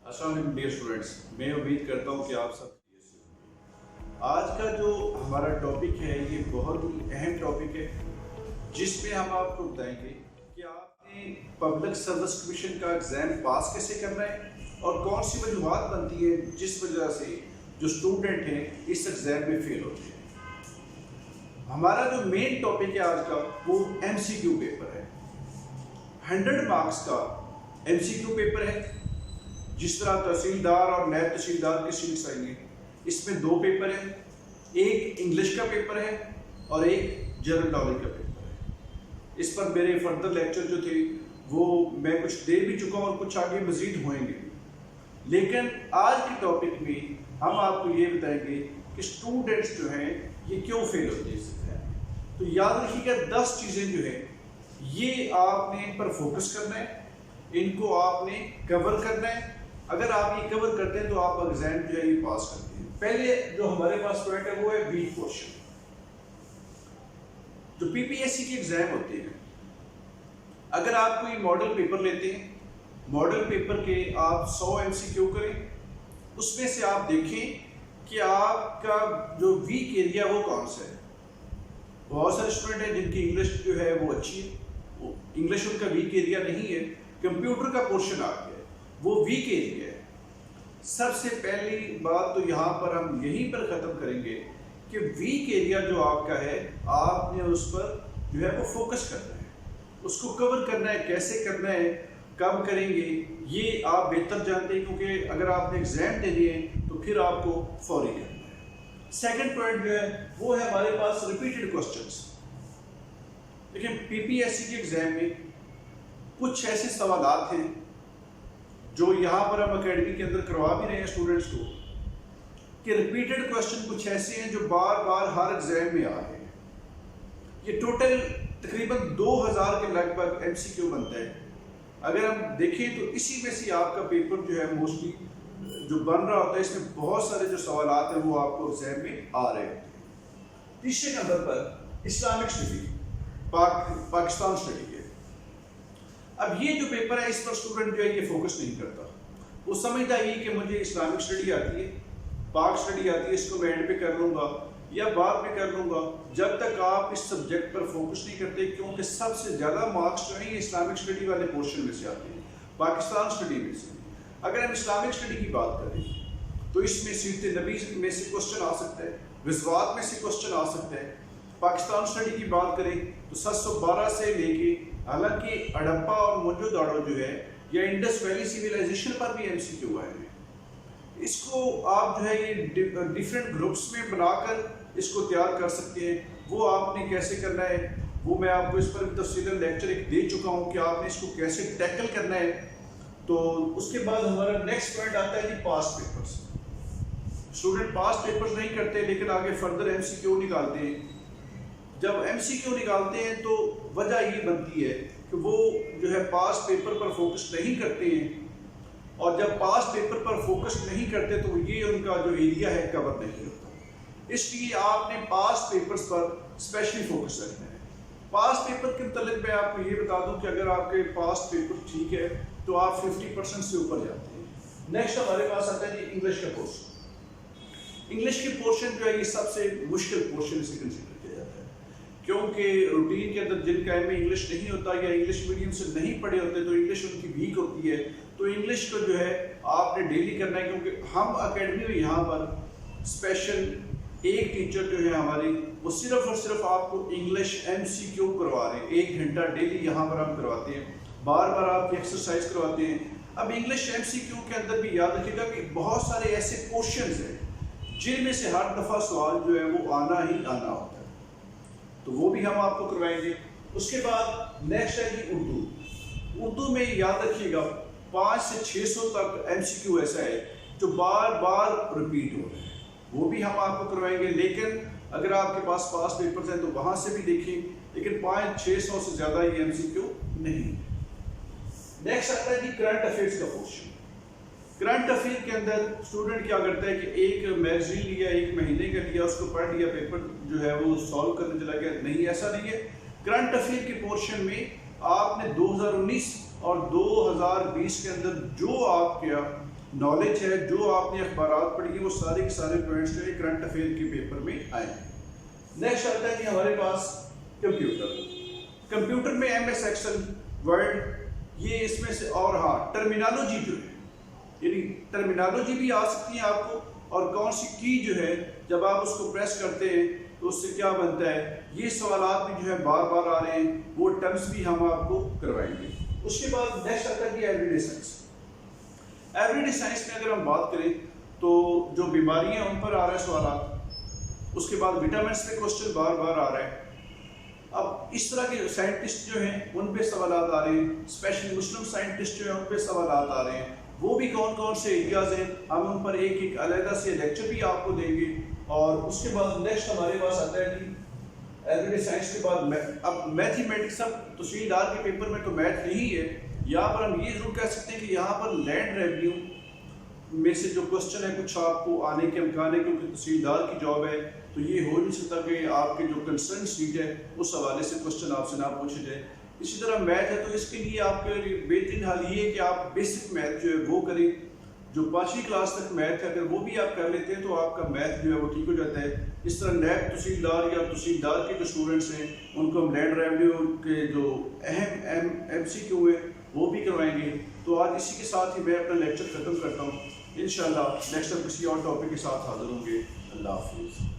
अस्सलाम वालेकुम dear students, मैं उम्मीद करता हूँ कि आप सब खैरियत से होंगे। आज का जो हमारा टॉपिक है ये बहुत ही अहम टॉपिक है, जिसमें हम आपको बताएंगे कि आपने पब्लिक सर्विस कमीशन का एग्ज़ाम पास कैसे करना है और कौन सी वजूहत बनती है जिस वजह से जो स्टूडेंट हैं इस एग्ज़ाम में फेल होते हैं। हमारा जो मेन टॉपिक है आज का वो MCQ पेपर है। 100 मार्क्स का MCQ पेपर है। जिस तरह तहसीलदार और नायब तहसीलदार की सीट्स आएंगे, इसमें 2 पेपर हैं, एक इंग्लिश का पेपर है और एक जनरल नॉलेज का पेपर है। इस पर मेरे फर्दर लेक्चर जो थे वो मैं कुछ दे भी चुका हूँ और कुछ आगे मज़ीद होंगे। लेकिन आज के टॉपिक में हम आपको ये बताएंगे कि स्टूडेंट्स जो हैं ये क्यों फेल होते हैं इस एग्जाम में। तो याद रखिएगा 10 चीज़ें जो है ये आपने इन पर फोकस करना है, इनको आपने कवर करना है। अगर आप ये कवर करते हैं तो आप एग्जाम जो है ये पास करते हैं। पहले जो हमारे पास पॉइंट है वो है वीक क्वेश्चन। जो PPSC के एग्जाम होते हैं, अगर आप कोई मॉडल पेपर लेते हैं, मॉडल पेपर के आप 100 MCQ करें, उसमें से आप देखें कि आपका जो वीक एरिया वो कौन सा है। बहुत सारे स्टूडेंट हैं जिनकी इंग्लिश जो है वो अच्छी है, इंग्लिश उनका वीक एरिया नहीं है, कंप्यूटर का पोर्शन आ गया है, वो वीक एरिया है। सबसे पहली बात तो यहाँ पर हम यहीं पर ख़त्म करेंगे कि वीक एरिया जो आपका है आपने उस पर जो है वो फोकस करना है, उसको कवर करना है। कैसे करना है, कब करेंगे, ये आप बेहतर जानते हैं, क्योंकि अगर आपने एग्जाम दे दिए तो फिर आपको फौरी करना है। सेकंड पॉइंट जो है वो है हमारे पास रिपीटेड क्वेश्चंस। लेकिन PPSC के एग्जाम में कुछ ऐसे सवालात हैं जो यहाँ पर हम एकेडमी के अंदर करवा भी रहे हैं स्टूडेंट्स को, कि रिपीटेड क्वेश्चन कुछ ऐसे हैं जो बार बार हर एग्जाम में आ रहे हैं। ये टोटल तकरीबन 2000 के लगभग MCQ बनता है। अगर हम देखें तो इसी में से आपका पेपर जो है मोस्टली जो बन रहा होता है, इसमें बहुत सारे जो सवालात हैं वो आपको एग्जाम में आ रहे होते हैं। तीसरे नंबर पर इस्लामिक स्टडी, पाकिस्तान स्टडी है। अब ये जो पेपर है इस पर स्टूडेंट जो है ये फोकस नहीं करता। वो समझता है कि मुझे इस्लामिक स्टडी आती है, पाक स्टडी आती है, इसको मैं एंड पे कर लूँगा या बाद में कर लूँगा। जब तक आप इस सब्जेक्ट पर फोकस नहीं करते, क्योंकि सबसे ज़्यादा मार्क्स जो है ये इस्लामिक स्टडी वाले पोर्शन में से आते हैं, पाकिस्तान स्टडी में से। अगर हम इस्लामिक स्टडी की बात करें तो इसमें सीरत नबी में से क्वेश्चन आ सकता है, विज़वात में से क्वेश्चन आ सकता है। पाकिस्तान स्टडी की बात करें तो 712 से लेके, हालांकि हड़प्पा और मोहनजोदड़ो जो है या इंडस वैली सिविलाइजेशन पर भी MCQ आए हैं। इसको आप जो है ये डिफरेंट ग्रुप्स में बनाकर इसको तैयार कर सकते हैं। वो आपने कैसे करना है वो मैं आपको इस पर तफसीलन लेक्चर एक दे चुका हूँ कि आपने इसको कैसे टैकल करना है। तो उसके बाद हमारा नेक्स्ट पॉइंट आता है जी past papers. Student past papers नहीं करते लेकिन आगे फर्दर MCQ निकालते हैं। जब MCQ निकालते हैं तो वजह ये बनती है कि वो जो है पास पेपर पर फोकस नहीं करते हैं, और जब पास पेपर पर फोकस नहीं करते तो ये उनका जो एरिया है कवर नहीं होता। इसलिए आपने पास पेपर्स पर स्पेशली फोकस रखना है। पास पेपर के मतलब मैं आपको ये बता दूं कि अगर आपके पास पेपर ठीक है तो आप 50% से ऊपर जाते हैं। नेक्स्ट हमारे पास आता है जी इंग्लिश का पोर्शन। इंग्लिश के पोर्शन जो है ये सबसे मुश्किल पोर्शन से कंसिडर किया जाता है, क्योंकि रूटीन के अंदर जिनका MA इंग्लिश नहीं होता या इंग्लिश मीडियम से नहीं पढ़े होते तो इंग्लिश उनकी वीक होती है। तो इंग्लिश को जो है आपने डेली करना है, क्योंकि हम एकेडमी में यहाँ पर स्पेशल एक टीचर जो है हमारी वो सिर्फ और सिर्फ आपको इंग्लिश MCQ करवा रहे हैं। 1 घंटा डेली यहाँ पर हम करवाते हैं, बार बार आपकी एक्सरसाइज करवाते हैं। अब इंग्लिश MCQ के अंदर भी याद रखिएगा कि बहुत सारे ऐसे क्वेश्चंस हैं जिनमें से हर दफ़ा सवाल जो है वो आना ही आना होता है, तो वो भी हम आपको करवाएंगे। उसके बाद नेक्स्ट है कि उर्दू में याद रखिएगा 500 से 600 तक MCQ ऐसा है जो बार बार रिपीट हो रहे हैं, वो भी हम आपको करवाएंगे। लेकिन अगर आपके पास पास पेपर्स हैं तो वहाँ से भी देखें, लेकिन 500-600 से ज़्यादा ये MCQ नहीं है। नेक्स्ट आता है कि करंट अफेयर्स का पोर्शन। करंट अफेयर के अंदर स्टूडेंट क्या करता है कि एक मैगजीन लिया, 1 महीने का लिया, उसको पढ़ लिया, पेपर जो है वो सॉल्व करने चला गया। नहीं, ऐसा नहीं है। करंट अफेयर के पोर्शन में आपने 2019 और 2020 के अंदर जो आपका نالج ہے، جو آپ نے اخبارات پڑھی وہ سارے کے سارے پوائنٹس جو ہے کرنٹ افیئر کے پیپر میں آئے ہیں۔ نیکسٹ آتا ہے کہ ہمارے پاس کمپیوٹر میں ایم ایس ایکسل، ورڈ، یہ اس میں سے، اور ہاں ٹرمینالوجی جو ہے، یعنی ٹرمینالوجی بھی آ سکتی ہے آپ کو، اور کون سی کی جو ہے جب آپ اس کو پریس کرتے ہیں تو اس سے کیا بنتا ہے، یہ سوالات بھی جو ہے بار بار آ رہے ہیں، وہ ٹرمز بھی ہم آپ کو کروائیں گے۔ اس کے بعد نیکسٹ آتا ہے کہ every day science. Every day science میں اگر ہم بات کریں تو جو بیماریاں ہیں ان پر آ رہے ہیں سوالات، اس کے بعد وٹامنس پہ کوشچن بار بار آ رہا ہے۔ اب اس طرح کے سائنٹسٹ جو ہیں ان پہ سوالات آ رہے ہیں، اسپیشلی مسلم سائنٹسٹ جو ہیں ان پہ سوالات آ رہے ہیں، وہ بھی کون کون سے ایریاز ہیں، ہم ان پر ایک ایک علیحدہ سے لیکچر بھی آپ کو دیں گے۔ اور اس کے بعد نیکسٹ ہمارے پاس آتا ہے کہ ایوری ڈے سائنس کے بعد اب میتھمیٹکس، اب تشریح دار کے پیپر میں تو میتھ نہیں ہے، یہاں پر ہم یہ ضرور کہہ سکتے ہیں کہ یہاں پر لینڈ ریونیو میں سے جو کوشچن ہے کچھ آپ کو آنے کے امکان ہے، کیونکہ تحصیل دار کی جاب ہے تو یہ ہو نہیں سکتا کہ آپ کے جو کنسرن سیٹ ہے اس حوالے سے کوشچن آپ سے نہ پوچھے جائے۔ اسی طرح میتھ ہے تو اس کے لیے آپ کے لیے بہترین حل یہ ہے کہ آپ بیسک میتھ جو ہے وہ کریں، جو 5ویں کلاس تک میتھ ہے اگر وہ بھی آپ کر لیتے ہیں تو آپ کا میتھ جو ہے وہ ٹھیک ہو جاتا ہے۔ اس طرح نیب تحصیلدار یا تحصیلدار کے جو اسٹوڈنٹس ہیں ان کو ہم لینڈ ریونیو کے جو اہم ایم سی کیو ہے وہ بھی کروائیں گے۔ تو آج اسی کے ساتھ ہی میں اپنا لیکچر ختم کرتا ہوں، انشاءاللہ نیکسٹ ٹائم کسی اور ٹاپک کے ساتھ حاضر ہوں گے۔ اللہ حافظ۔